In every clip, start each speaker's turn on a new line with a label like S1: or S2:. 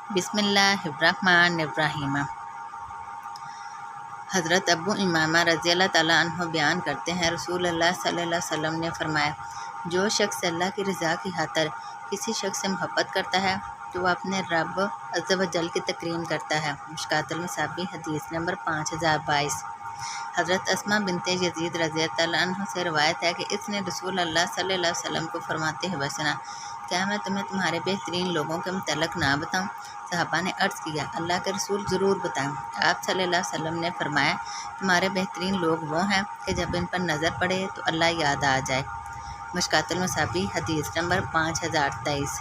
S1: बिस्मिल्लाहिर्रहमानिर्रहीम। हज़रत अबू इमामा रज़ी अल्लाह ताला अन्हु बयान करते हैं, रसूल अल्लाह सल्लल्लाहु अलैहि वसल्लम ने फरमाया, जो शख्स अल्लाह की रज़ा की खातिर किसी शख्स से मोहब्बत करता है तो वह अपने रब अज़्ज़ व जल की तकरीम करता है। मुश्कातुल मसाबी हदीस नंबर 5022। हज़रत अस्मा बिनते यज़ीद रज़ी अल्लाह अन्हा से रवायत है कि इसने रसूल अल्लाह सल्लल्लाहु अलैहि वसल्लम को फरमाते हुए सुना, क्या मैं तुम्हें तुम्हारे बेहतरीन लोगों के मुतल्लिक़ ना बताऊँ? सहाबा ने अर्ज़ किया, अल्लाह के रसूल ज़रूर बताएं। आप सल्लल्लाहु अलैहि वसल्लम ने फरमाया, तुम्हारे बेहतरीन लोग वो हैं कि जब इन पर नज़र पड़े तो अल्लाह याद आ जाए। मुश्कातुल मसाबी हदीस नंबर 5023।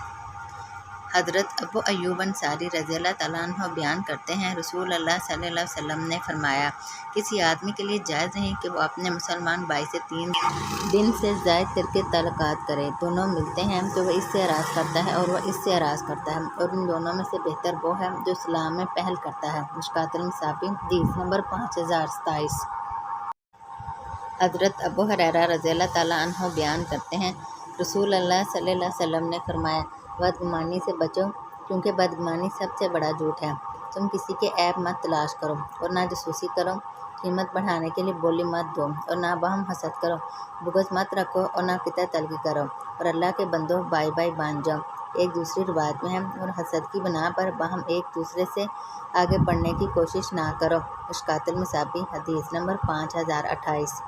S1: हज़रत अबू अय्यूब अंसारी रज़ी अल्लाह ताला अन्हु बयान करते हैं, रसूल अल्लाह सल्लल्लाहु अलैहि वसल्लम ने फरमाया, किसी आदमी के लिए जायज़ नहीं कि वो अपने मुसलमान भाई से 3 दिन से ज़ायद करके तलक़ात करे। दोनों मिलते हैं तो वह इससे एराज़ करता है और वह इससे एराज़ करता है, और इन दोनों में से बेहतर वो है जो इस्लाम में पहल करता है। मुश्कातुल मसाबी हदीस नंबर 5027। हज़रत अबू हुरैरा रज़ी अल्लाह ताला अन्हु बयान करते हैं, रसूल अल्लाह सल्लल्लाहु अलैहि वसल्लम ने फरमाया, बदगुमानी से बचो क्योंकि बदगुमानी सबसे बड़ा झूठ है। तुम किसी के ऐब मत तलाश करो और ना जासूसी करो, कीमत बढ़ाने के लिए बोली मत दो और ना बहम हसद करो, बुग़्ज़ मत रखो और ना किता तलगी करो, और अल्लाह के बंदों बाई बाई बांध जाओ। एक दूसरी रिवायत में है, और हसद की बना पर बहम एक दूसरे से आगे बढ़ने की कोशिश ना करो। मुश्कातुल मसाबी हदीस नंबर 5028।